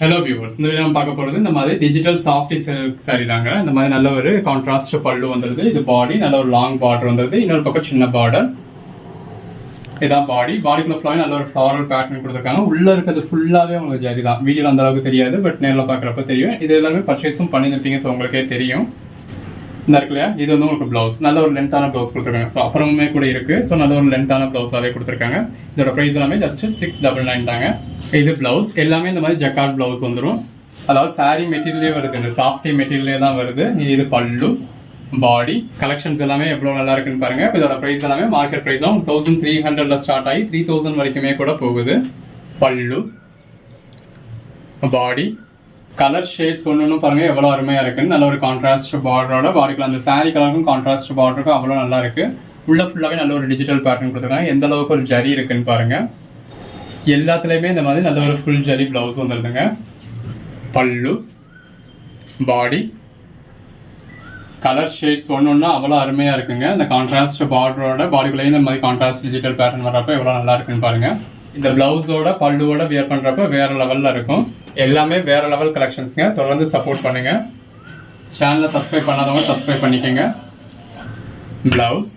Hello viewers, இந்த video நம்ம பார்க்க போகிறது இந்த மாதிரி டிஜிட்டல் சாஃப்டி சில்க் சாரி தாங்க. இந்த மாதிரி நல்ல ஒரு கான்ட்ராஸ்ட் பல்லு வந்துடுது. இது பாடி நல்ல ஒரு லாங் பார்டர் வந்துடுது. இன்னொரு பக்கம் சின்ன பார்டர். இதான் பாடிக்குள்ள ஃபுல்லாக நல்ல ஒரு ஃப்ளாரல் பேட்டர்ன் கொடுத்துருக்காங்க. உள்ளே இருக்கிறது ஃபுல்லாகவே உங்களுக்கு ஜரி தான். வீடியோவில் அந்த அளவுக்கு தெரியாது, பட் நேரில் பார்க்குறப்ப தெரியும். இது எல்லாமே பர்ச்சேஸும் பண்ணியிருப்பீங்க, ஸோ உங்களுக்கே தெரியும். இந்த இருக்கு இல்லையா, இது வந்து உங்களுக்கு ப்ளவுஸ் நல்ல ஒரு லென்த்தான ப்ளவுஸ் கொடுத்துருக்காங்க. ஸோ அப்புறமே கூட இருக்குது. ஸோ நல்ல ஒரு லென்த்தான ப்ளவுஸாகவே கொடுத்துருக்காங்க. இதோட ப்ரைஸ் எல்லாமே ஜஸ்ட் 699 தாங்க. இது ப்ளவுஸ் எல்லாமே இந்த மாதிரி ஜக்கார்ட் ப்ளவுஸ் வந்துடும். அதாவது சாரீ மெட்டீரியலே வருது, இந்த சாஃப்டி மெட்டீரியலே தான் வருது. இது பல்லு, பாடி கலெக்ஷன்ஸ் எல்லாமே எவ்வளோ நல்லா இருக்குன்னு பாருங்க. இதோட ப்ரைஸ் எல்லாமே மார்க்கெட் ப்ரைஸ் தான் 1300 ஸ்டார்ட் ஆகி 3000 வரைக்குமே கூட போகுது. பல்லு, பாடி கலர் ஷேட்ஸ் ஒன்று பாருங்க எவ்வளோ அருமையாக இருக்குன்னு. நல்ல ஒரு கான்ட்ராஸ்ட் பார்டரோட பாடிக்குள்ள அந்த சாரீ கலருக்கும் கான்ட்ராஸ்ட் பார்டருக்கும் அவ்வளோ நல்லா இருக்கு. உள்ள ஃபுல்லாகவே நல்ல ஒரு டிஜிட்டல் பேட்டர்ன் கொடுத்துருக்காங்க. எந்த அளவுக்கு ஒரு ஜரி இருக்குன்னு பாருங்க. எல்லாத்துலேயுமே இந்த மாதிரி நல்ல ஒரு ஃபுல் ஜரி ப்ளவுஸ் வந்துடுதுங்க. பல்லு, பாடி கலர் ஷேட்ஸ் ஒன்று அவ்வளோ அருமையாக இருக்குங்க. இந்த கான்ட்ராஸ்ட் பார்டரோட பாடிக்குள்ளேயும் இந்த மாதிரி கான்ட்ராஸ்ட் டிஜிட்டல் பேட்டர்ன் வர்றப்ப எவ்வளோ நல்லா இருக்குன்னு பாருங்க. இந்த பிளவுஸோட பல்லுவோட வியர் பண்ணுறப்ப வேற லெவலில் இருக்கும். எல்லாமே வேற லெவல் கலெக்ஷன்ஸுங்க. தொடர்ந்து சப்போர்ட் பண்ணுங்க. சேனலை சப்ஸ்கிரைப் பண்ணாதவங்க சப்ஸ்கிரைப் பண்ணிக்கோங்க. பிளவுஸ்,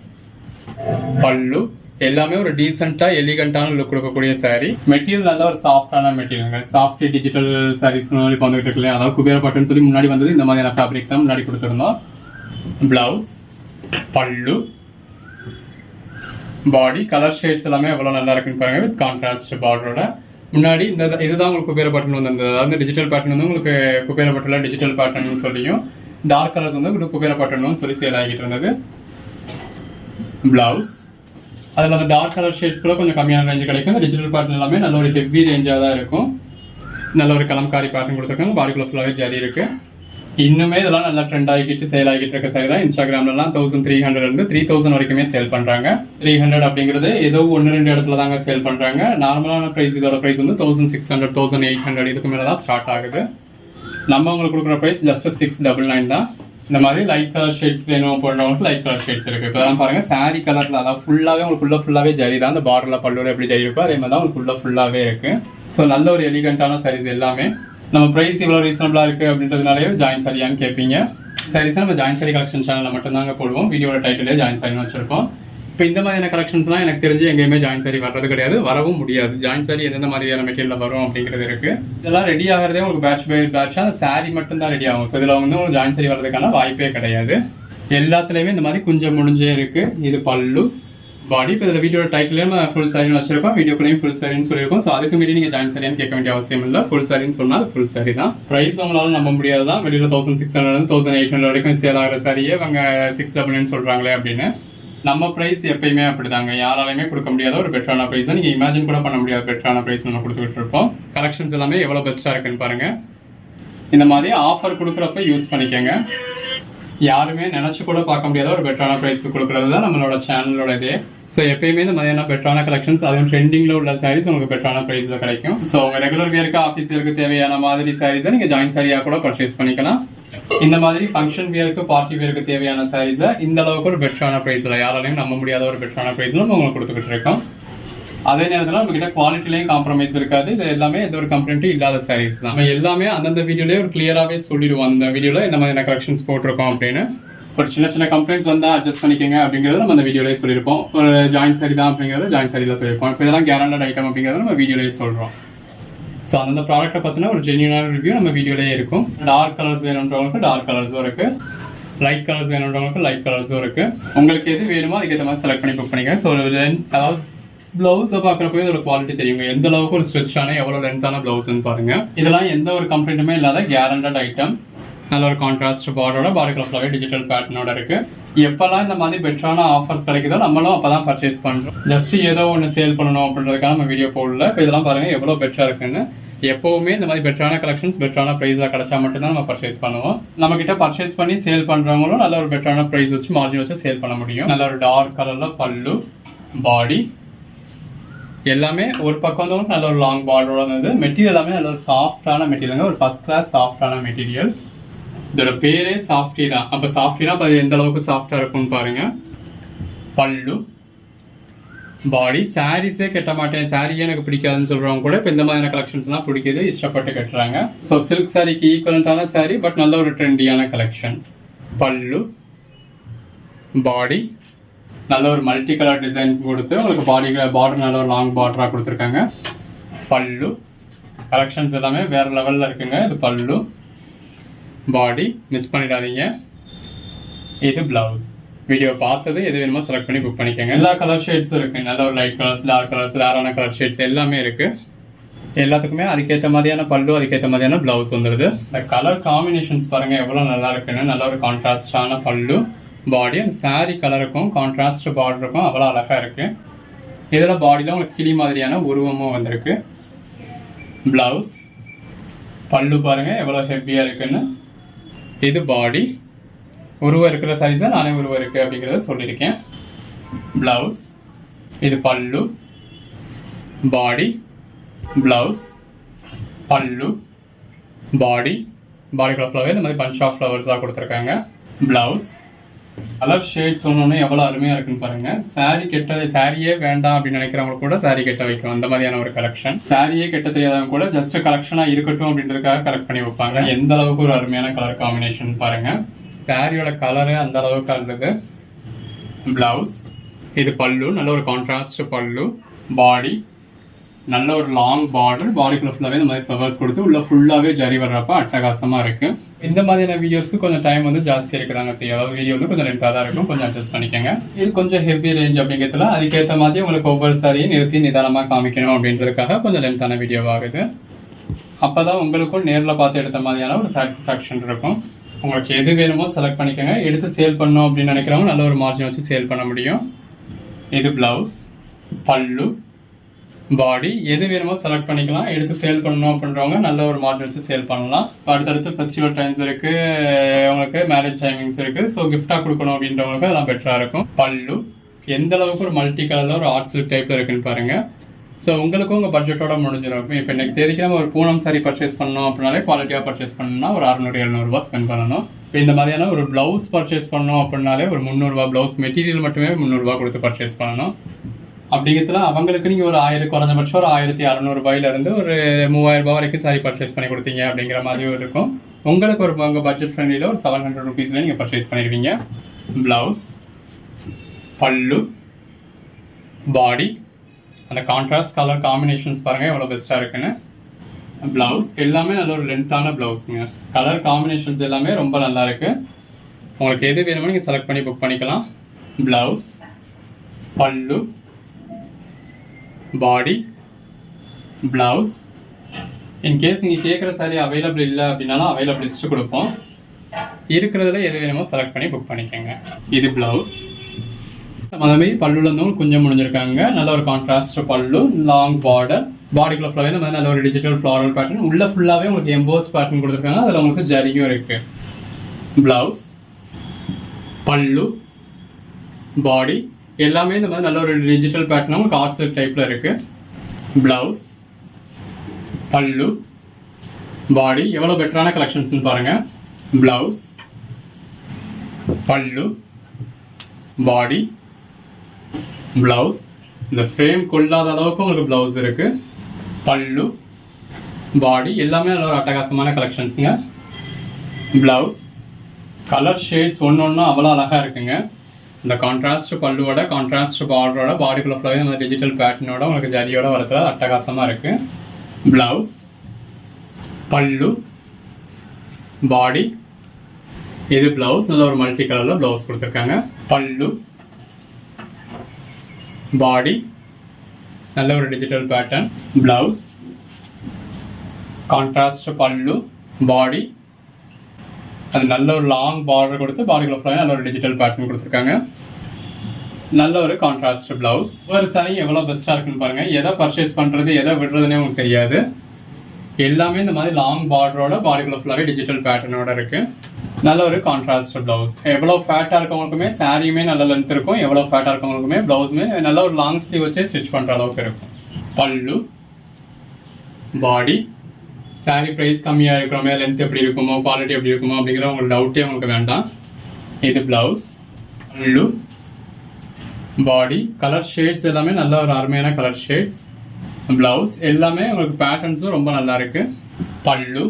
பல்லு எல்லாமே ஒரு டீசெண்டாக எலிகண்டான லுக் கொடுக்கக்கூடிய சாரீ. மெட்டீரியல் நல்ல ஒரு சாஃப்டான மெட்டீரியலுங்க. சாஃப்ட் டிஜிட்டல் சாரீஸ் முன்னாடி வந்துகிட்டு இருக்கு இல்லையா, அதாவது குபேர பட்டுன்னு சொல்லி முன்னாடி வந்தது இந்த மாதிரியான ஃபேப்ரிக் தான் முன்னாடி கொடுத்துருந்தோம். பிளவுஸ், பல்லு, பாடி கலர் ஷேட்ஸ் எல்லாமே எவ்வளோ நல்லா இருக்குன்னு பாருங்க. வித் கான்ட்ராஸ்ட் பார்டரோட முன்னாடி இந்த இதுதான் உங்களுக்கு குபேர பட்டன் வந்து அதாவது டிஜிட்டல் பேட்டர்ன் வந்து உங்களுக்கு குபேர பட்டனில் டிஜிட்டல் பேட்டர்ன் சொல்லியும் டார்க் கலர்ஸ் வந்து குபேர பட்டனும் சொல்லி சேல் ஆகிட்டு இருந்தது. பிளவுஸ் அதில் அந்த டார்க் கலர் ஷேட்ஸ் கூட கொஞ்சம் கம்மியான ரேஞ்சு கிடைக்கும். இந்த டிஜிட்டல் பேட்டர்ன் எல்லாமே நல்ல ஒரு ஹெவி ரேஞ்சாக தான் இருக்கும். நல்ல ஒரு கலம்காரி பேட்டர்ன் கொடுத்துருக்காங்க. பாடிக்குள்ள ஃபுல்லாகவே ஜரி இருக்கு. இன்னுமே இதெல்லாம் நல்லா ட்ரெண்ட் ஆகிட்டு சேல் ஆகிட்டு இருக்க சாரி தான். இன்ஸ்டாகிராம்லாம் 1300 இருந்து 3000 வரைக்குமே சேல் பண்றாங்க. 300 அப்படிங்கிறது ஏதோ 1-2 இடத்துல தாங்க சேல் பண்றாங்க. நார்மலான பிரைஸ் இதோட பிரைஸ் வந்து 1600 1800 இதுக்கு மேலே தான் ஸ்டார்ட் ஆகுது. நம்ம உங்களுக்கு கொடுக்குற பிரைஸ் ஜஸ்ட் 699 தான். இந்த மாதிரி லைட் கலர் ஷேட்ஸ் வேணும் போடுறவங்களுக்கு லைட் கலர் ஷேட்ஸ் இருக்கு. இப்போ தான் பாருங்க சாரி கலர்ல அதாவது ஃபுல்லாவே உங்களுக்கு ஃபுல்லாவே ஜரி தான். அந்த பார்டர்ல பல்லுல எப்படி ஜரி இருக்கோ அதே மாதிரி தான் உங்களுக்கு ஃபுல்லாவே இருக்கு. ஸோ நல்ல ஒரு எலிகண்டான சாரீஸ் எல்லாமே. நம்ம பிரைஸ் இவ்வளோ ரீசனபிளாக இருக்குது அப்படின்றதுனாலே ஜாயின் சாரியான்னு கேட்பீங்க. சாரீஸ் நம்ம ஜாயின் சாரி கலெக்ஷன் சேனலில் மட்டும்தாங்க போடுவோம். வீடியோட டைட்டிலே ஜாயின் சாரின்னு வச்சிருப்போம். இப்போ இந்த மாதிரியான கலெக்ஷன்ஸ்லாம் எனக்கு தெரிஞ்சு எங்கேயுமே ஜாயின் சாரி வர்றது கிடையாது, வரவும் முடியாது. ஜாயின் சாரி எந்தெந்த மாதிரியான மெட்டீரியல் வரும் அப்படிங்கிறது இருக்குது. இதெல்லாம் ரெடி ஆகிறதே உங்களுக்கு பேட்ச் பை பேட்சாக அந்த சாரி மட்டும் தான் ரெடி ஆகும். ஸோ இதில் வந்து உங்களுக்கு ஜாயின் சாரி வர்றதுக்கான வாய்ப்பே கிடையாது. எல்லாத்துலேயுமே இந்த மாதிரி கொஞ்சம் முடிஞ்சே இருக்குது. இது பல்லு, பாடி. இப்போ இந்த வீடியோட டைட்டிலே நம்ம ஃபுல் சாரின்னு வச்சிருக்கோம். வீடியோக்குள்ளேயும் ஃபுல் சாரின்னு சொல்லியிருக்கோம். ஸோ அதுக்கு மீறி நீங்கள் ஜாயின் சாரியான்னு கேட்க வேண்டிய அவசியம் இல்லை. ஃபுல் சாரின்னு சொன்னால் ஃபுல் சாரி தான். ப்ரைஸ் உங்களால் நம்ப முடியாது தான். வெளியில் 1600 1800 வரைக்கும் சேல் ஆகிற சாரியே அவங்க 699 சொல்கிறாங்களே அப்படின்னு. நம்ம ப்ரைஸ் எப்பயுமே அப்படிதாங்க. யாராலையுமே கொடுக்க முடியாத ஒரு பெட்டரான ப்ரைஸ் தான். நீங்கள் இமேஜின் கூட பண்ண முடியாத பெட்டரான ப்ரைஸ் நம்ம கொடுத்துக்கிட்டு இருப்போம். கலெக்ஷன்ஸ் எல்லாமே எவ்வளோ பெஸ்ட்டாக இருக்குன்னு பாருங்க. இந்த மாதிரி ஆஃபர் கொடுக்குறப்ப யூஸ் பண்ணிக்கோங்க. யாருமே நினைச்சு கூட பார்க்க முடியாத ஒரு பெட்டரான ப்ரைஸ்க்கு கொடுக்குறது தான் நம்மளோட சேனலோட இதே. ஸோ எப்பயுமே இந்த மாதிரியான பெட்டரான கலெக்ஷன்ஸ் அதுவும் ட்ரெண்டிங்கில் உள்ள சாரீஸ் உங்களுக்கு பெட்டரான ப்ரைஸில் கிடைக்கும். ஸோ உங்கள் ரெகுலர் வியருக்கு ஆஃபீஸ் வியருக்கு தேவையான மாதிரி சாரீஸை நீங்கள் ஜாயின் சாரியாக கூட பர்ச்சேஸ் பண்ணிக்கலாம். இந்த மாதிரி ஃபங்க்ஷன் வியருக்கு பார்ட்டி வியருக்கு தேவையான சாரீஸை இந்த அளவுக்கு ஒரு பெட்டரான ப்ரைஸில் யாராலையும் நம்ப முடியாத ஒரு பெட்டரான ப்ரைஸில் நம்ம உங்களுக்கு கொடுத்துக்கிட்டு இருக்கோம். அதே நேரத்தில் நம்ம கிட்ட குவாலிட்டிலையும் காம்ப்ரமைஸ் இருக்காது. இது எல்லாமே எந்த ஒரு கம்ப்ளைண்ட்டும் இல்லாத சாரீஸ் தான். நம்ம எல்லாமே அந்தந்த வீடியோலேயே ஒரு கிளியராகவே சொல்லிடுவோம். அந்த வீடியோவில் இந்த மாதிரியான கலெக்ஷன்ஸ் போட்டிருக்கோம் அப்படின்னு. ஒரு சின்ன சின்ன கம்ப்ளைண்ட்ஸ் வந்தால் அட்ஜஸ்ட் பண்ணிக்கோங்க அப்படிங்கிறத நம்ம அந்த வீடியோலேயே சொல்லியிருப்போம். ஒரு ஜாயின் சாரி தான் அப்படிங்கிறத ஜாயின் சாரியில் சொல்லியிருப்போம். இப்போ இதெல்லாம் கேரண்டட் ஐட்டம் அப்படிங்கிறத நம்ம வீடியோலேயே சொல்கிறோம். ஸோ அந்த ப்ராடக்ட்டை பற்றின ஒரு ஜென்யூனான ரிவ்யூ நம்ம வீடியோலேயே இருக்கும். டார்க் கலர்ஸ் வேணுன்றவங்களுக்கு டார்க் கலர்ஸும் இருக்குது, லைட் கலர்ஸ் வேணுன்றவங்களுக்கு லைட் கலர்ஸும் இருக்குது. உங்களுக்கு எது வேணுமோ அதுக்கேற்ற மாதிரி செலக்ட் பண்ணி புக் பண்ணிக்கோங்க. ஸோ அதாவது ப்ளவுஸை பார்க்குறப்போ இதோட குவாலிட்டி தெரியுங்க. எந்த அளவுக்கு ஒரு ஸ்ட்ரெச்சான எவ்வளோ லென்த்தான ப்ளவுஸ்ன்னு பாருங்கள். இதெல்லாம் எந்த ஒரு கம்ப்ளைண்ட்டுமே இல்லாத கேரண்டட் ஐட்டம். நல்ல ஒரு கான்ட்ராஸ்ட் பார்டரோட பாடி கலர்ஃபுல்லாகவே டிஜிட்டல் பேட்டர்னோட இருக்கு. எப்பெல்லாம் இந்த மாதிரி பெட்டரான ஆஃபர்ஸ் கிடைக்குதோ நம்மளும் அப்போ தான் பர்ச்சேஸ் பண்ணுறோம். ஜஸ்ட் ஏதோ ஒன்று சேல் பண்ணணும் அப்படின்றதுக்காக நம்ம வீடியோ போடல. இப்போ இதெல்லாம் பாருங்கள் எவ்வளோ பெட்டராக இருக்குன்னு. எப்போவுமே இந்த மாதிரி பெட்டரான கலெக்ஷன்ஸ் பெட்டரான ப்ரைஸில் கிடைச்சா மட்டும்தான் நம்ம பர்ச்சேஸ் பண்ணுவோம். நம்ம கிட்ட பர்ச்சேஸ் பண்ணி சேல் பண்ணுறவங்களும் நல்ல ஒரு பெட்டரான ப்ரைஸ் வச்சு மார்ஜின் வச்சு சேல் பண்ண முடியும். நல்ல ஒரு டார்க் கலரில் பல்லு, பாடி எல்லாமே ஒரு பக்கம் வந்து நல்ல ஒரு லாங் பார்டரோட இருந்தது. மெட்டீரியல் எல்லாமே நல்ல ஒரு சாஃப்டான மெட்டீரியலுங்க. ஒரு ஃபர்ஸ்ட் கிளாஸ் சாஃப்டான மெட்டீரியல். இதோட பேரே சாஃப்டி தான். அப்போ சாஃப்டினா அது எந்த அளவுக்கு சாஃப்டாக இருக்கும்னு பாருங்க. பல்லு, பாடி சாரீஸே கட்ட மாட்டேன், சாரியே எனக்கு பிடிக்காதுன்னு சொல்றவங்க கூட இப்போ இந்த மாதிரியான கலெக்ஷன்ஸ்லாம் பிடிக்குது, இஷ்டப்பட்டு கட்டுறாங்க. ஸோ சில்க் சாரிக்கு ஈக்குவலண்டான சாரி, பட் நல்ல ஒரு ட்ரெண்டியான கலெக்ஷன். பல்லு, பாடி நல்ல ஒரு மல்டி கலர் டிசைன் கொடுத்து உங்களுக்கு பார்டர் நல்ல ஒரு லாங் பார்டராக கொடுத்துருக்காங்க. பல்லு கலெக்ஷன்ஸ் எல்லாமே வேற லெவலில் இருக்குங்க. இது பல்லு, பாடி மிஸ் பண்ணிடாதீங்க. இது பிளவுஸ். வீடியோ பார்த்தது எது வேணுமோ செலக்ட் பண்ணி புக் பண்ணிக்கோங்க. எல்லா கலர் ஷேட்ஸும் இருக்குது. நல்ல ஒரு லைட் கலர்ஸ், டார்க் கலர்ஸ், ரேரான கலர் ஷேட்ஸ் எல்லாமே இருக்குது. எல்லாத்துக்குமே அதுக்கேற்ற மாதிரியான பல்லு, அதுக்கேற்ற மாதிரியான பிளவுஸ் வந்துடுது. இந்த கலர் காம்பினேஷன்ஸ் பாருங்கள் எவ்வளோ நல்லா இருக்குன்னு. நல்ல ஒரு கான்ட்ராஸ்டான பல்லு, பாடி, அந்த சாரீ கலருக்கும் கான்ட்ராஸ்ட் பார்டருக்கும் அவ்வளோ அழகாக இருக்குது. இதில் பாடியில் உங்களுக்கு கிளி மாதிரியான உருவமும் வந்திருக்கு. பிளவுஸ், பல்லு பாருங்கள் எவ்வளோ ஹெவியாக இருக்குன்னு. இது பாடி. உருவம் இருக்கிற சாரீஸ் தான் நானே உருவம் இருக்குது அப்படிங்கிறத சொல்லியிருக்கேன். பிளவுஸ், இது பல்லு, பாடி, பிளவுஸ், பல்லு, பாடி ஃப்ளவர் இந்த மாதிரி பஞ்ச் ஆஃப் ஃப்ளவர்ஸாக கொடுத்துருக்காங்க. பிளவுஸ் கலர் ஷேட்ஸ் ஒன்று எவ்வளோ அருமையாக இருக்குன்னு பாருங்கள். சாரியே வேண்டாம் அப்படின்னு நினைக்கிறவங்க கூட சாரி கட்ட வைக்கும். அந்த மாதிரியான ஒரு கலெக்ஷன். சாரியே கட்ட தெரியாதவங்க கூட ஜஸ்ட் கலெக்ஷனாக இருக்கட்டும் அப்படின்றதுக்காக கலெக்ட் பண்ணி வைப்பாங்க. எந்த அளவுக்கு ஒரு அருமையான கலர் காம்பினேஷன் பாருங்கள். சாரியோட கலரு அந்த அளவுக்கு அல்லது. பிளவுஸ், இது பல்லு, நல்ல ஒரு கான்ட்ராஸ்ட் பல்லு, பாடி நல்ல ஒரு லாங் பார்டர், பாடிக்குள்ள ஃபுல்லாகவே இந்த மாதிரி ஃப்ளவர்ஸ் கொடுத்து உள்ள ஃபுல்லாகவே ஜரி வர்றப்ப அட்டகாசமாக இருக்குது. இந்த மாதிரியான வீடியோஸ்க்கு கொஞ்சம் டைம் வந்து ஜாஸ்தி இருக்குதாங்க செய்யும். அதாவது வீடியோ வந்து கொஞ்சம் லென்த்தாக தான் இருக்கும், கொஞ்சம் அட்ஜஸ்ட் பண்ணிக்கோங்க. இது கொஞ்சம் ஹெவி ரேஞ்ச் அப்படிங்கிறதுல அதுக்கேற்ற மாதிரி உங்களுக்கு ஒவ்வொரு சாரியும் நிறுத்தி நிதானமாக காமிக்கணும் அப்படின்றதுக்காக கொஞ்சம் லென்த்தான வீடியோவாகுது. அப்போ தான் உங்களுக்கும் நேரில் பார்த்து எடுத்த மாதிரியான ஒரு சாட்டிஸ்ஃபேக்ஷன் இருக்கும். உங்களுக்கு எது வேணுமோ செலக்ட் பண்ணிக்கோங்க. எடுத்து சேல் பண்ணோம் அப்படின்னு நினைக்கிறவங்க நல்ல ஒரு மார்ஜின் வச்சு சேல் பண்ண முடியும். இது பிளவுஸ், பல்லு, பாடி எது வேணுமோ செலக்ட் பண்ணிக்கலாம். எடுத்து சேல் பண்ணணும் அப்படின்றவங்க நல்ல ஒரு மார்ஜின் வச்சு சேல் பண்ணலாம். அடுத்தடுத்து ஃபெஸ்டிவல் டைம்ஸ் இருக்குது, உங்களுக்கு மேரேஜ் டைமிங்ஸ் இருக்குது. ஸோ கிஃப்டாக கொடுக்கணும் அப்படின்றவங்களுக்கு அதெல்லாம் பெட்டராக இருக்கும். பல்லு எந்த அளவுக்கு ஒரு மல்டி கலரில் ஒரு ஆர்ட் சில்க் டைப்பில் இருக்குன்னு பாருங்கள். ஸோ உங்களுக்கும் உங்கள் பட்ஜெட்டோட முடிஞ்சிடும். இப்போ இன்றைக்கி தேதிக்கு நம்ம ஒரு பூனம் சாரி பர்ச்சேஸ் பண்ணோம் அப்படின்னாலே குவாலிட்டியாக பர்ச்சேஸ் பண்ணணும்னா ஒரு 600-700 ஸ்பெண்ட் பண்ணணும். இப்போ இந்த மாதிரியான ஒரு ப்ளவுஸ் பர்ச்சேஸ் பண்ணோம் அப்படின்னாலே ஒரு 300 ப்ளவுஸ் மெட்டீரியல் மட்டுமே 300 கொடுத்து பர்ச்சேஸ் பண்ணணும். அப்படிங்கிறதுல அவங்களுக்கு நீங்கள் ஒரு குறைஞ்சபட்சம் ஒரு 1600 ஒரு 3000 வரைக்கும் சாரி பர்ச்சேஸ் பண்ணி கொடுத்தீங்க அப்படிங்கிற மாதிரியும் இருக்கும். உங்களுக்கு ஒரு உங்கள் பட்ஜெட் ஃப்ரெண்ட்லியில் ஒரு 700 ருபீஸில் நீங்கள் பர்ச்சேஸ் பண்ணிடுவீங்க. ப்ளவுஸ், பல்லு, பாடி அந்த கான்ட்ராஸ்ட் கலர் காம்பினேஷன்ஸ் பாருங்கள் எவ்வளோ பெஸ்ட்டாக இருக்குன்னு. ப்ளவுஸ் எல்லாமே நல்ல ஒரு லென்த்தான ப்ளவுஸுங்க. கலர் காம்பினேஷன்ஸ் எல்லாமே ரொம்ப நல்லா இருக்குது. உங்களுக்கு எது வேணுமோ நீங்கள் செலக்ட் பண்ணி புக் பண்ணிக்கலாம். ப்ளவுஸ், பல்லு, பாடி, ப்ளவுஸ். இன்கேஸ் நீங்கள் கேட்குற சாரி அவைலபிள் இல்லை அப்படின்னாலும் அவைலபிள் லிஸ்ட்டு கொடுப்போம். இருக்கிறதுல எது வேணுமோ செலக்ட் பண்ணி புக் பண்ணிக்கோங்க. இது ப்ளவுஸ். அதேமாதிரி பல்லுல இருந்தவங்க கொஞ்சம் முடிஞ்சிருக்காங்க. நல்ல ஒரு கான்ட்ராஸ்ட் பல்லு, லாங் பார்டர், பாடிக்குள்ள ஃபுல்லாகவே இந்த மாதிரி நல்ல ஒரு டிஜிட்டல் ஃப்ளாரல் பேட்டர்ன், உள்ள ஃபுல்லாகவே உங்களுக்கு எம்போஸ் பேட்டர்ன் கொடுத்துருக்காங்க. அதில் உங்களுக்கு ஜரியும் இருக்கு. ப்ளவுஸ், பல்லு, பாடி எல்லாமே இந்த மாதிரி நல்ல ஒரு டிஜிட்டல் பேட்டர்ன் உங்களுக்கு ஆர்ட் சில்க் டைப்பில் இருக்கு. ப்ளவுஸ், பல்லு, பாடி எவ்வளோ பெட்டரான கலெக்ஷன்ஸ்னு பாருங்க. ப்ளவுஸ், பல்லு, பாடி, பிளவுஸ். இந்த ஃப்ரேம் கொள்ளாத அளவுக்கு உங்களுக்கு பிளவுஸ் இருக்கு. பல்லு, பாடி எல்லாமே நல்ல ஒரு அட்டகாசமான கலெக்ஷன்ஸுங்க. பிளவுஸ் கலர் ஷேட்ஸ் ஒன்று அவ்வளோ அழகாக இருக்குங்க. இந்த கான்ட்ராஸ்ட் பல்லுவோட, கான்ட்ராஸ்ட் பார்டரோட, பாடிக்குள்ள ஃபுல்லாகவே இந்த டிஜிட்டல் பேட்டர்னோட உங்களுக்கு ஜரியோட வரத்துல அட்டகாசமாக இருக்கு. பிளவுஸ், பல்லு, பாடி, இது பிளவுஸ். நல்ல ஒரு மல்டி கலரில் பிளவுஸ் கொடுத்துருக்காங்க. பல்லு, பாடி நல்ல ஒரு டிஜிட்டல் பேட்டர்ன், பிளவுஸ், கான்ட்ராஸ்ட் பல்லு, பாடி அது நல்ல ஒரு லாங் பார்டர் கொடுத்து பாடிக்குள்ள ஃபுல்லாக நல்ல ஒரு டிஜிட்டல் பேட்டர்ன் கொடுத்துருக்காங்க. நல்ல ஒரு கான்ட்ராஸ்ட் பிளவுஸ். ஒரு சாரி எவ்வளோ பெஸ்ட்டாக இருக்குன்னு பாருங்கள். எதை பர்ச்சேஸ் பண்ணுறது எதை விடுறதுனே உங்களுக்கு தெரியாது. எல்லாமே இந்த மாதிரி லாங் பார்டரோட, பாடிக்குள்ள ஃபுல்லாகவே டிஜிட்டல் பேட்டர்னோட இருக்குது. நல்ல ஒரு கான்ட்ராஸ்ட் பிளவுஸ். எவ்வளோ ஃபேட்டாக இருக்கவங்களுக்குமே சாரியுமே நல்ல லென்த் இருக்கும். எவ்வளோ ஃபேட்டாக இருக்கவங்களுக்குமே ப்ளவுஸுமே நல்ல ஒரு லாங் ஸ்லீவ் வச்சே ஸ்டிச் பண்ணுற அளவுக்கு இருக்கும். பல்லு, பாடி. சாரி ப்ரைஸ் கம்மியாக இருக்கிறோமே, லென்த் எப்படி இருக்குமோ, குவாலிட்டி எப்படி இருக்குமோ அப்படிங்கிற உங்களுக்கு டவுட்டே உங்களுக்கு வேண்டாம். இது பிளவுஸ், பல்லு, பாடி கலர் ஷேட்ஸ் எல்லாமே நல்ல ஒரு அருமையான கலர் ஷேட்ஸ். பிளவுஸ் எல்லாமே உங்களுக்கு பேட்டர்ன்ஸும் ரொம்ப நல்லா இருக்கு. பல்லு,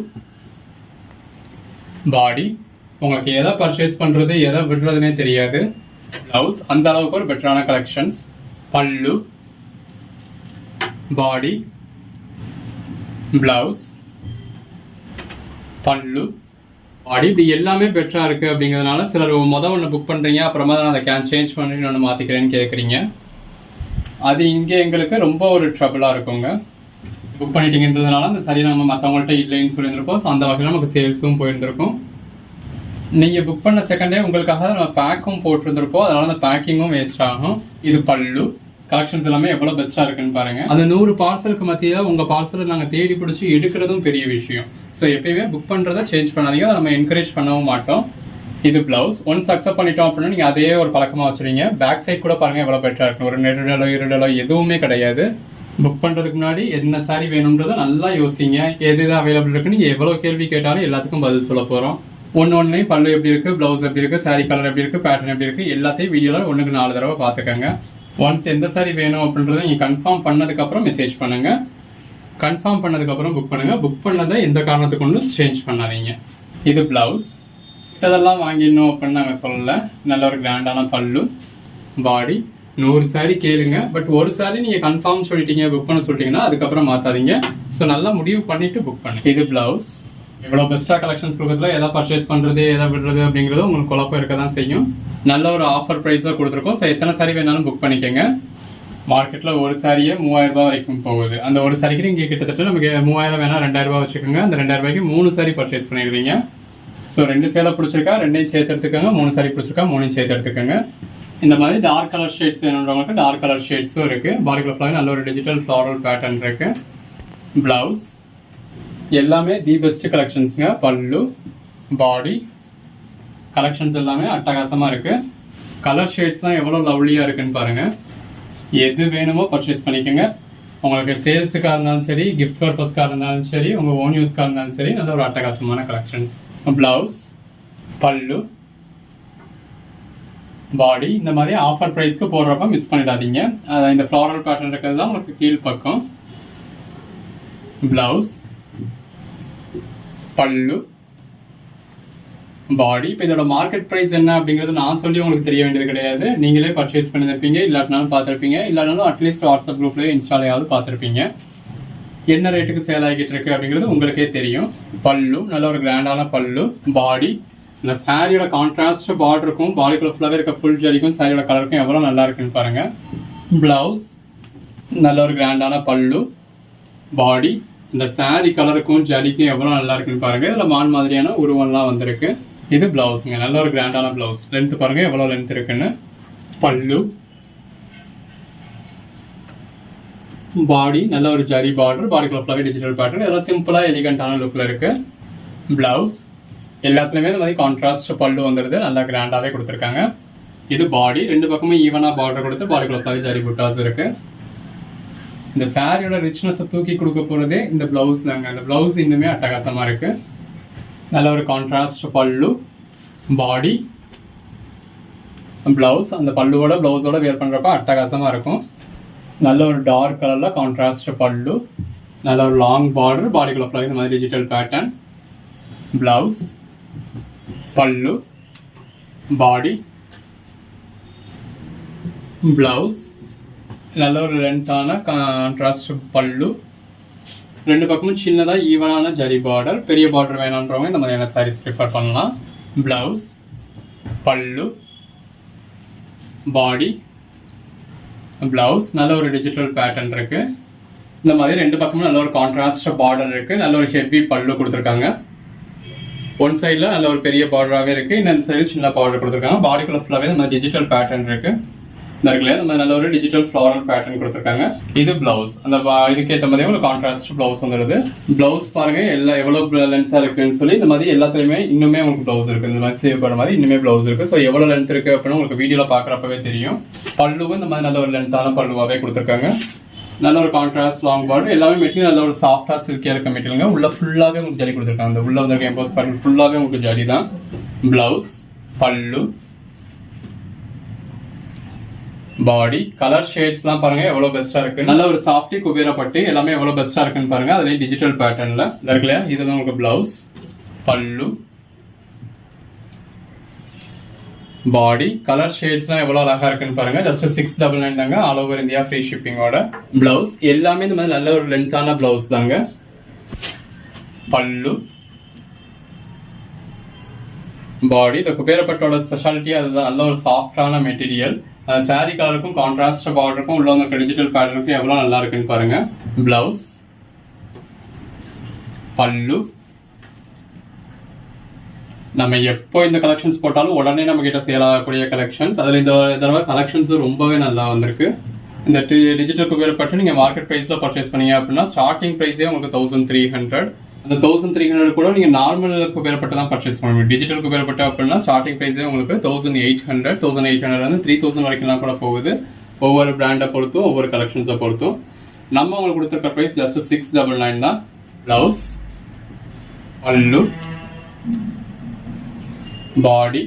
பாடி உங்களுக்கு எதை பர்ச்சேஸ் பண்றது எதை விடுறதுனே தெரியாது. பிளவுஸ் அந்த அளவுக்கு ஒரு பெட்டரான கலெக்ஷன்ஸ். பல்லு, பாடி, பிளவுஸ், பல்லு, பாடி இப்படி எல்லாமே பெட்டரா இருக்கு. அப்படிங்கிறதுனால சிலர் ஒன்று புக் பண்றீங்க, அப்புறமா தான் அதை சேஞ்ச் பண்ணி ஒன்று மாத்திக்கிறேன்னு கேட்குறீங்க. அது இங்கே எங்களுக்கு ரொம்ப ஒரு ட்ரபிளாக இருக்குங்க. புக் பண்ணிட்டீங்கன்றதுனால அந்த சரி நம்ம மற்றவங்கள்ட்ட இல்லைன்னு சொல்லியிருந்திருப்போம். ஸோ அந்த வகையில் நமக்கு சேல்ஸும் போயிருந்திருக்கும். நீங்கள் புக் பண்ண செகண்டே உங்களுக்காக நம்ம பேக்கும் போட்டிருந்திருப்போம். அதனால அந்த பேக்கிங்கும் வேஸ்ட் ஆகும். இது பல்லு. கலெக்ஷன்ஸ் எல்லாமே எவ்வளோ பெஸ்ட்டாக இருக்குன்னு பாருங்கள். அந்த 100 பார்சலுக்கு மத்தியில் உங்கள் பார்சலை நாங்கள் தேடி பிடிச்சி எடுக்கிறதும் பெரிய விஷயம். ஸோ எப்பயுமே புக் பண்ணுறதை சேஞ்ச் பண்ணாதீங்க. அதை நம்ம என்கரேஜ் பண்ணவும் மாட்டோம். இது பிளவுஸ். ஒன்ஸ் அக்செப்ட் பண்ணிட்டோம் அப்படின்னா நீங்கள் அதே ஒரு பழக்கமாக வச்சுருங்க. பேக் சைட் கூட பாருங்கள் எவ்வளோ பெட்டராக இருக்கும். ஒரு நெருடலோ இருடலோ எதுவுமே கிடையாது. புக் பண்ணுறதுக்கு முன்னாடி என்ன சாரி வேணுன்றதை நல்லா யோசிங்க. எது அவைலபிள் இருக்குன்னு நீங்கள் எவ்வளோ கேள்வி கேட்டாலும் எல்லாத்துக்கும் பதில் சொல்ல போகிறோம். ஒன்றுலையும் பல்லு எப்படி இருக்குது, ப்ளவுஸ் எப்படி இருக்குது, சாரி கலர் எப்படி இருக்குது, பேட்டர்ன் எப்படி இருக்குது, எல்லாத்தையும் வீடியோவில் 1க்கு 4 தடவை பார்த்துக்கோங்க. ஒன்ஸ் எந்த சாரி வேணும் அப்படின்றத நீங்கள் கன்ஃபார்ம் பண்ணதுக்கப்புறம் மெசேஜ் பண்ணுங்கள். கன்ஃபார்ம் பண்ணதுக்கப்புறம் புக் பண்ணுங்கள். புக் பண்ணதை எந்த காரணத்துக்கு கொண்டு சேஞ்ச் பண்ணாதீங்க. இது பிளவுஸ். இதெல்லாம் வாங்கிடணும் அப்படின்னு நாங்கள் சொல்லலை. நல்ல ஒரு கிராண்டான பல்லு, பாடி. 100 சாரி கேளுங்க. பட் ஒரு சாரி நீங்கள் கன்ஃபார்ம் சொல்லிட்டீங்க, புக் பண்ண சொல்லிட்டீங்கன்னா அதுக்கப்புறம் மாற்றாதீங்க. ஸோ நல்லா முடிவு பண்ணிவிட்டு புக் பண்ணுங்க. இது பிளவுஸ். இவ்வளோ பெஸ்ட்டாக கலெக்ஷன்ஸ் கொடுக்கறதுல எதை பர்ச்சேஸ் பண்ணுறது எதை விடுறது அப்படிங்கிறது உங்களுக்கு குழப்பம் இருக்க தான் செய்யும். நல்ல ஒரு ஆஃபர் ப்ரைஸில் கொடுத்துருக்கோம். ஸோ எத்தனை சாரி வேணாலும் புக் பண்ணிக்கோங்க. மார்க்கெட்டில் ஒரு சாரியே 3000 ரூபாய் வரைக்கும் போகுது. அந்த ஒரு சாரிக்கு நீங்கள் கிட்டத்தட்ட நமக்கு 3000 வேணா 2000 ரூபாய் வச்சுக்கோங்க. அந்த 2000 ரூபாய்க்கு 3 சாரி பர்ச்சேஸ் பண்ணிடுவீங்க. ஸோ 2 சேலை பிடிச்சிருக்கா 2ஐயும் சேர்த்து எடுத்துக்கோங்க. 3 சாரி பிடிச்சிருக்கா 3ஐயும் சேர்த்து எடுத்துக்கோங்க. இந்த மாதிரி டார்க் கலர் ஷேட்ஸ் வேணுன்றவங்களுக்கு டார்க் கலர் ஷேட்ஸும் இருக்குது. பாடிக்குள்ள ஃபுல்லாக நல்ல ஒரு டிஜிட்டல் ஃப்ளாரல் பேட்டர்ன் இருக்குது. ப்ளவுஸ் எல்லாமே தி பெஸ்ட் கலெக்ஷன்ஸுங்க. பல்லு, பாடி கலெக்ஷன்ஸ் எல்லாமே அட்டகாசமாக இருக்குது. கலர் ஷேட்ஸ்லாம் எவ்வளோ லவ்லியாக இருக்குன்னு பாருங்கள். எது வேணுமோ பர்ச்சேஸ் பண்ணிக்கோங்க. உங்களுக்கு சேல்ஸுக்காக இருந்தாலும் சரி, கிஃப்ட் பர்பஸ்க்காக இருந்தாலும் சரி, உங்கள் ஓன் யூஸ்க்காக இருந்தாலும் சரி, நல்ல ஒரு அட்டகாசமான கலெக்ஷன்ஸ். பிளவுஸ், பல்லு, பாடி இந்த மாதிரி ஆஃபர் ப்ரைஸ்க்கு போடுறப்ப மிஸ் பண்ணிடாதீங்க. இந்த ஃப்ளாரல் பேட்டர்ன் இருக்கிறது தான் உங்களுக்கு கீழ் பக்கம். பிளவுஸ், பல்லு, பாடி. இப்போ இதோட மார்க்கெட் ப்ரைஸ் என்ன அப்படிங்கிறது நான் சொல்லி உங்களுக்கு தெரிய வேண்டியது கிடையாது. நீங்களே பர்ச்சேஸ் பண்ணியிருப்பீங்க, இல்லாட்டினாலும் பார்த்துருப்பீங்க, இல்லாட்டினாலும் அட்லீஸ்ட் வாட்ஸ்அப் குரூப்லேயே இன்ஸ்டாலையாவது பார்த்துருப்பீங்க. என்ன ரேட்டுக்கு சேல் ஆகிட்டு இருக்கு அப்படிங்கிறது உங்களுக்கே தெரியும். பல்லு நல்ல ஒரு கிராண்டான பல்லு. பாடி இந்த சாரியோட கான்ட்ராஸ்ட் பார்டருக்கும் பாடிக்குள்ள ஃபுல்லாகவே இருக்க ஃபுல் ஜரிக்கும் சாரியோட கலருக்கும் எவ்வளோ நல்லா இருக்குன்னு பாருங்க. பிளவுஸ் நல்ல ஒரு கிராண்டான பல்லு. பாடி இந்த சாரி கலருக்கும் ஜரிக்கும் எவ்வளோ நல்லா இருக்குன்னு பாருங்க. இதில் மான் மாதிரியான உருவம்லாம் வந்திருக்கு. இது பிளவுஸுங்க. நல்ல ஒரு கிராண்டான பிளவுஸ். லென்த் பாருங்க எவ்வளோ லென்த் இருக்குன்னு. பல்லு, பாடி நல்ல ஒரு ஜரி பார்டர், பாடிக்குள்ள ஃபுல்லாகவே டிஜிட்டல் பேட்டர்ன். இதெல்லாம் சிம்பிளாக எலிகண்டான லுக்கில் இருக்கு. பிளவுஸ் எல்லாத்துலேயுமே இந்த மாதிரி கான்ட்ராஸ்ட் பல்லு வந்துடுது. நல்லா கிராண்டாகவே கொடுத்துருக்காங்க. இது பாடி. 2 பக்கமும் ஈவனாக பார்டர் கொடுத்து பாடிக்குள்ள ஃபுல்லாகவே ஜரி புட்டாஸ் இருக்கு. இந்த சாரியோட ரிச்னஸை தூக்கி கொடுக்க போகிறதே இந்த பிளவுஸ் தாங்க. அந்த பிளவுஸ் இன்னுமே அட்டகாசமாக இருக்கு. நல்ல ஒரு கான்ட்ராஸ்ட் பல்லு, பாடி, பிளவுஸ். அந்த பல்லுவோட பிளவுஸோட வேர் பண்ணுறப்ப அட்டகாசமாக இருக்கும். நல்ல ஒரு டார்க் கலரில் கான்ட்ராஸ்ட் பல்லு, நல்ல ஒரு லாங் பார்டர், பாடிக்குள்ள ஃபுல்லாக இந்த மாதிரி டிஜிட்டல் பேட்டர்ன். பிளவுஸ், பல்லு, பாடி, பிளவுஸ் நல்ல ஒரு லென்த்தான கான்ட்ராஸ்ட் பல்லு. 2 பக்கமும் சின்னதாக ஈவனான ஜரி பார்டர். பெரிய பார்டர் வேணுன்றவங்க இந்த மாதிரியான சாரீஸ் ப்ரிஃபர் பண்ணலாம். பிளவுஸ், பல்லு, பாடி, பிளவுஸ் நல்ல ஒரு டிஜிட்டல் பேட்டர்ன் இருக்கு. இந்த மாதிரி 2 பக்கமும் நல்ல ஒரு கான்ட்ராஸ்ட் பார்டர் இருக்கு. நல்ல ஒரு ஹெவி பல்லு கொடுத்துருக்காங்க. ஒன் சைடில் நல்ல ஒரு பெரிய பார்டராகவே இருக்கு. இன்னொரு சைடு சின்ன பார்டர் கொடுத்துருக்காங்க. பாடிக்குள்ள ஃபுல்லாகவே இந்த மாதிரி டிஜிட்டல் பேட்டர்ன் இருக்கு. இந்த இருக்குல்லையா இந்த மாதிரி நல்ல ஒரு டிஜிட்டல் ஃப்ளாரல் பேட்டர்ன் கொடுத்துருக்காங்க. இது பிளவுஸ். அந்த இதுக்கேற்ற மாதிரி ஒரு கான்ட்ராஸ்ட் பிளவுஸ் வந்துடுது. பிளவுஸ் பாருங்க எல்லாம் எவ்வளோ லென்த்தாக இருக்குன்னு சொல்லி இந்த மாதிரி எல்லாத்துலேயுமே இன்னுமே உங்களுக்கு பிளவுஸ் இருக்கு. இந்த மாதிரி ஸ்லீவ் போடுற மாதிரி இன்னுமே பிளவுஸ் இருக்கு. ஸோ எவ்வளோ லென்த் இருக்கு அப்படின்னு உங்களுக்கு வீடியோவில் பார்க்குறப்பவே தெரியும். பல்லுவும் இந்த மாதிரி நல்ல ஒரு லென்த்தான பல்லுவாகவே கொடுத்துருக்காங்க. நல்ல ஒரு கான்ட்ராஸ்ட் லாங் பார்டர். எல்லாமே மெட்டீரியல் நல்ல ஒரு சாஃப்டாக சில்கியாக இருக்க மெட்டீரியலுங்க. உள்ள ஃபுல்லாகவே உங்களுக்கு ஜரி கொடுத்துருக்காங்க. அந்த உள்ள வந்து எம்போஸ் பேட்டர்ன் ஃபுல்லாகவே உங்களுக்கு ஜரி தான். பிளவுஸ், பல்லு, பாடி கலர் ஷேட்ஸ்லாம் பாருங்க எவ்வளவு பெஸ்டா இருக்கு. நல்ல ஒரு சாஃப்டி குபேரா பட்டு எல்லாமே எவ்வளவு பெஸ்டா இருக்குன்னு பாருங்க. அதுலயும் டிஜிட்டல் பேட்டர்ன்ல இருக்கு இல்லையா. இதுதான் உங்களுக்கு பிளவுஸ். பல்லு பாடி கலர் ஷேட்ஸ்லாம் எவ்வளவு அழகா இருக்குன்னு பாருங்க. ஜஸ்ட் 699 தாங்க. ஆல் ஓவர் இந்தியா ஃப்ரீ ஷிப்பிங்கோட. பிளவுஸ் எல்லாமே இந்த மாதிரி நல்ல ஒரு லென்த்தான பிளவுஸ் தாங்க. பல்லு பாடி இந்த குபேரப்பட்டோட ஸ்பெஷாலிட்டி அதுதான். நல்ல ஒரு சாஃப்டான மெட்டீரியல். சாரி கலருக்கும் கான்ட்ராஸ்ட் பார்டருக்கும் உள்ள வந்து டிஜிட்டல் பேட்டர்னுக்கும் எவ்வளவு நல்லா இருக்குன்னு பாருங்க. பிளவுஸ் பல்லு நம்ம எப்போ இந்த கலெக்ஷன்ஸ் போட்டாலும் உடனே நம்ம கிட்ட சேல் ஆகக்கூடிய கலெக்ஷன்ஸ். அதுல இந்த தடவை கலெக்ஷன்ஸ் ரொம்பவே நல்லா வந்திருக்கு. இந்த டிஜிட்டல் குபேரப்பட்டு நீங்க மார்க்கெட் பிரைஸ்ல பர்ச்சேஸ் பண்ணீங்க அப்படின்னா ஸ்டார்டிங் பிரைஸே உங்களுக்கு 1300. அந்த 1300 கூட நீங்க நார்மல் குபேரப்பட்டு தான் பர்ச்சேஸ் பண்ண முடியும். டிஜிட்டல் குபேரப்பட்டு அப்படின்னா ஸ்டார்டிங் பிரைஸே உங்களுக்கு 1800. 1800 வந்து 3000 வரைக்கும் கூட போகுது. ஒவ்வொரு பிராண்டை பொறுத்தும் ஒவ்வொரு கலெக்ஷன்ஸை பொறுத்தும். நம்ம உங்களுக்கு கொடுத்துருக்க பிரைஸ் ஜஸ்ட் 699 தான். பிளவுஸ் பல்லு பாடி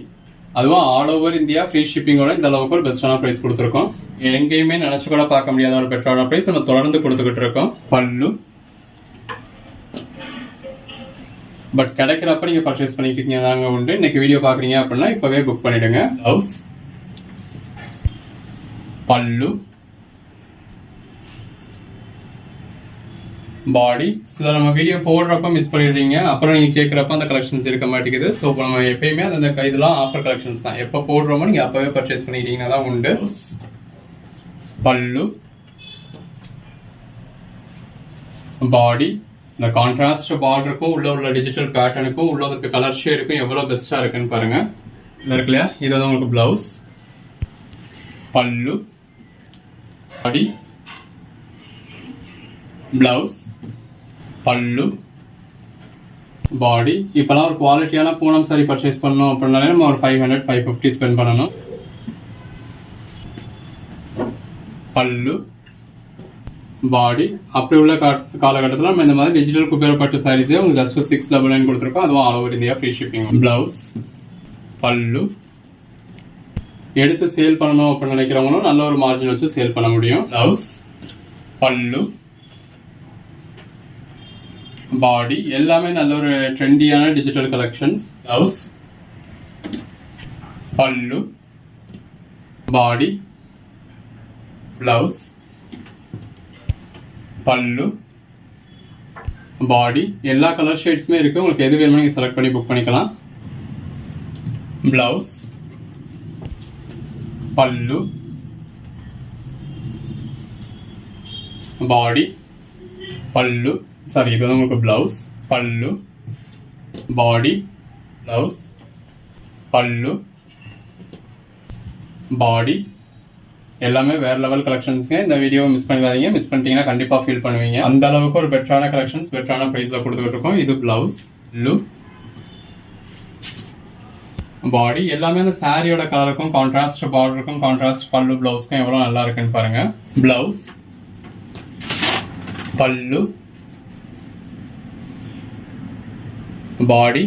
அதுவும் ஆல் ஓவர் இந்தியா ஃப்ரீ ஷிப்பிங்கோட இந்த அளவுக்கு ஒரு பெஸ்டான பிரைஸ் கொடுத்துருக்கோம். எங்கேயுமே நினைச்சு கூட பார்க்க முடியாத ஒரு பெட்டரான பிரைஸ் நம்ம தொடர்ந்து கொடுத்துக்கிட்டு இருக்கோம். பல்லு பட் கிடைக்கிறப்ப நீங்க பர்ச்சேஸ் பண்ணிக்கிட்டீங்க தாங்க உண்டு. இன்னைக்கு வீடியோ பாக்குறீங்க அப்படின்னா இப்பவே புக் பண்ணிடுங்க. பிளவுஸ் பல்லு பாடி சில நம்ம வீடியோ போடுறப்ப மிஸ் பண்ணிடுறீங்க. அப்புறம் நீங்க கேட்கறப்ப அந்த கலெக்ஷன்ஸ் இருக்க மாட்டேங்குது. ஸோ நம்ம எப்பயுமே அந்த இதெல்லாம் ஆஃபர் கலெக்ஷன்ஸ் தான். எப்போ போடுறோமோ நீங்க அப்பவே பர்ச்சேஸ் பண்ணிக்கிட்டீங்கன்னா தான் உண்டு. பல்லு பாடி இந்த கான்ட்ராஸ்ட் பார்டருக்கும் உள்ள டிஜிட்டல் பேட்டர்னுக்கும் உள்ள இருக்க கலர் ஷேடுக்கும் எவ்வளவு பெஸ்டா இருக்குன்னு பாருங்க. இது இருக்கு இல்லையா. இதுதான் உங்களுக்கு பிளவுஸ். பல்லு பாடி பிளவுஸ் பல்லு பாடி. இப்பெல்லாம் ஒரு குவாலிட்டியான பூனம் சாரி பர்ச்சேஸ் பண்ணோம் அப்படின்னாலே நம்ம ஒரு 500 550 ஸ்பெண்ட் பண்ணணும். பல்லு பாடி அப்படி உள்ள காலகட்டத்தில் நம்ம இந்த மாதிரி டிஜிட்டல் குபேரப்பட்டு சாரீஸே உங்களுக்கு ஜஸ்ட் 699 கொடுத்துருக்கோம். அதுவும் all over India free shipping. Blouse பல்லு எடுத்து சேல் பண்ணணும் அப்படின்னு நினைக்கிறவங்களும் நல்ல ஒரு மார்ஜின் வச்சு சேல் பண்ண முடியும். பிளவுஸ் பல்லு பாடி எல்லாமே நல்ல ஒரு ட்ரெண்டியான டிஜிட்டல் கலெக்ஷன்ஸ். பிளவுஸ் பல்லு பாடி பிளவுஸ் பல்லு பாடி எல்லா கலர் ஷேட்ஸுமே இருக்கு. உங்களுக்கு எது வேணுமோ நீங்க செலக்ட் பண்ணி புக் பண்ணிக்கலாம். பிளவுஸ் பல்லு பாடி பல்லு சாரி இது வந்து உங்களுக்கு பிளவுஸ். பல்லு பாடி பிளவுஸ் பல்லு பாடி எல்லாமே வேற லெவல் கலெக்ஷன்ஸ்ங்க. இந்த வீடியோ மிஸ் பண்ணிடாதீங்க. மிஸ் பண்ணிட்டீங்கன்னா கண்டிப்பா ஃபீல் பண்ணுவீங்க. அந்த அளவுக்கு ஒரு பெட்டரான கலெக்ஷன்ஸ் பெட்டரான பிரைஸ்ல கொடுத்துட்டு இருக்கோம். இது பிளவுஸ் பல்லு பாடி எல்லாமே அந்த சாரியோட கலருக்கும் கான்ட்ராஸ்ட் பார்டருக்கும் கான்ட்ராஸ்ட் பல்லு பிளவுஸ்க்கும் எவ்வளவு நல்லா இருக்குன்னு பாருங்க. பிளவுஸ் பல்லு பாடி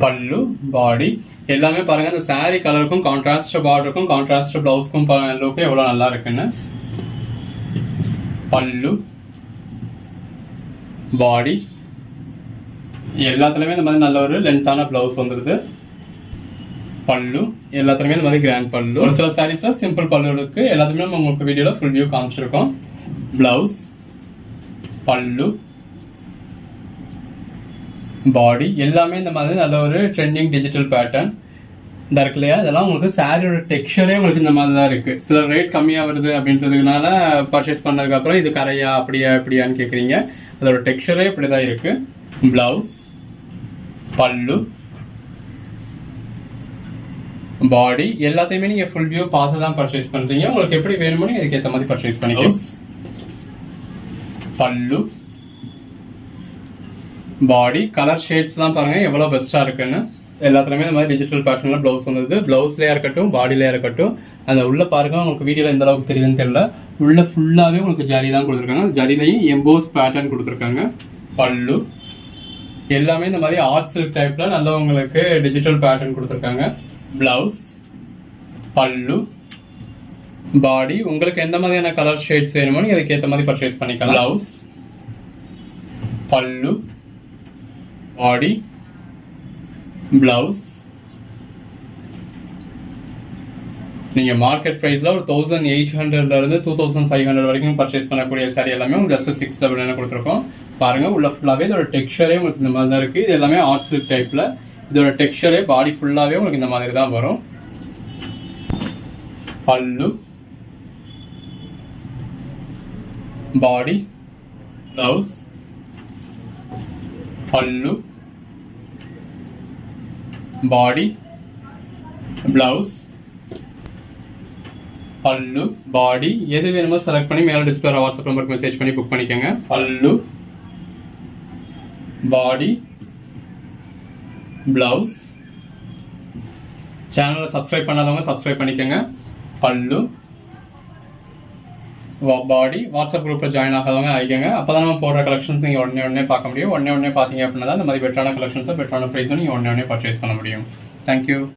பல்லு பாடி எல்லாமே பாருங்க. அந்த சாரி கலருக்கும் கான்ட்ராஸ்ட் பார்டருக்கும் கான்ட்ராஸ்ட் பிளவுஸ்க்கும் லுக்கு எவ்வளவு நல்லா இருக்குன்னு. பல்லு பாடி எல்லாத்துலயுமே இந்த மாதிரி நல்ல ஒரு லென்த்தான பிளவுஸ் வந்துருது. பல்லு எல்லாத்துலயுமே இந்த மாதிரி கிராண்ட் பல்லு. ஒரு சில சாரீஸ்ல சிம்பிள் பல்லு இருக்கு. எல்லாத்துலயுமே நம்ம உங்களுக்கு வீடியோல ஃபுல் வியூ காமிச்சிருக்கோம். பிளவுஸ் பல்லு பாடி எல்லாமே இந்த மாதிரி நல்ல ஒரு ட்ரெண்டிங் டிஜிட்டல் பேட்டர்ன் இந்த இருக்கு இல்லையா. இதெல்லாம் உங்களுக்கு சாரியோட டெக்ஸ்சரே உங்களுக்கு இந்த மாதிரி தான் இருக்கு. சில ரேட் கம்மியா வருது அப்படின்றதுனால பர்ச்சேஸ் பண்ணதுக்கு அப்புறம் இது கரையா அப்படியா இப்படியான்னு கேக்குறீங்க. அதோட டெக்ஸ்சரே இப்படிதான் இருக்கு. பிளவுஸ் பல்லு பாடி எல்லாத்தையுமே நீங்க ஃபுல் வியூ பார்த்து தான் பர்ச்சேஸ் பண்றீங்க. உங்களுக்கு எப்படி வேணுமோ நீங்க அதுக்கு ஏற்ற மாதிரி பர்ச்சேஸ் பண்ணிக்கலாம். பல்லு பாடி கலர் ஷேட்ஸ் தான் பாருங்க எவ்வளவு பெஸ்டா இருக்குன்னு. எல்லாத்துலயுமே இந்த மாதிரி டிஜிட்டல் பேட்டர்ன்ல பிளவுஸ் வந்தது. பிளவுஸ்லயா இருக்கட்டும் பாடிலயா இருக்கட்டும் அந்த உள்ள பாருங்க. உங்களுக்கு வீடியோல எந்த அளவுக்கு தெரியுதுன்னு தெரியல. உள்ள ஃபுல்லாவே உங்களுக்கு ஜரி தான் கொடுத்துருக்காங்க. ஜரிலையும் எம்போஸ் பேட்டர்ன் கொடுத்துருக்காங்க. பல்லு எல்லாமே இந்த மாதிரி ஆர்ட் சில்க் டைப்ல நல்ல உங்களுக்கு டிஜிட்டல் பேட்டர்ன் கொடுத்துருக்காங்க. பிளவுஸ், பல்லு, பாடி. உங்களுக்கு எந்த மாதிரியான கலர் ஷேட்ஸ் வேணுமோ நீங்க அதுக்கு ஏற்ற மாதிரி பர்ச்சேஸ் பண்ணிக்கலாம். பிளவுஸ், பல்லு, பாடி, பிளவுஸ். நீங்க மார்க்கெட் பிரைஸ்ல ஒரு 1800 இருந்து 2500 வரைக்கும் பர்ச்சேஸ் பண்ணக்கூடிய சாரி எல்லாமே உங்களுக்கு ஜஸ்ட் 699 கொடுத்துருக்கோம். பாருங்க, உள்ள ஃபுல்லாவே இதோட டெக்ஸ்சரே உங்களுக்கு இந்த மாதிரி தான் இருக்கு. இது எல்லாமே ஆர்ட் சில்க் டைப்ல. இதோட டெக்ஸ்சரே பாடி ஃபுல்லாவே உங்களுக்கு இந்த மாதிரி தான் வரும். பல்லு, பாடி, பிளவுஸ், பல்லு, பாடி, பிளவுஸ், பல்லு, பாடி. எது வேணுமோ செலக்ட் பண்ணி மேல டிஸ்பிளே வாட்ஸ்அப் நம்பருக்கு மெசேஜ் பண்ணி புக் பண்ணிக்கோங்க. பல்லு, பாடி, பிளவுஸ். சேனலை சப்ஸ்கிரைப் பண்ணாதவங்க சப்ஸ்கிரைப் பண்ணிக்கோங்க. பல்லு, பாடி. வாட்ஸ்அப் குரூப்ல ஜாயின் ஆகாதவங்க ஆகிக்கோங்க. அப்பதான் நம்ம போடுற கலெக்ஷன்ஸ் நீங்க உடனே பார்க்க முடியும். உடனே பார்த்தீங்க அப்படின்னா தான் இந்த மாதிரி பெட்டரான கலெக்ஷன்ஸை பெட்டரான ப்ரைஸும் நீங்க உடனே பர்ச்சேஸ் பண்ண முடியும். தேங்க்யூ.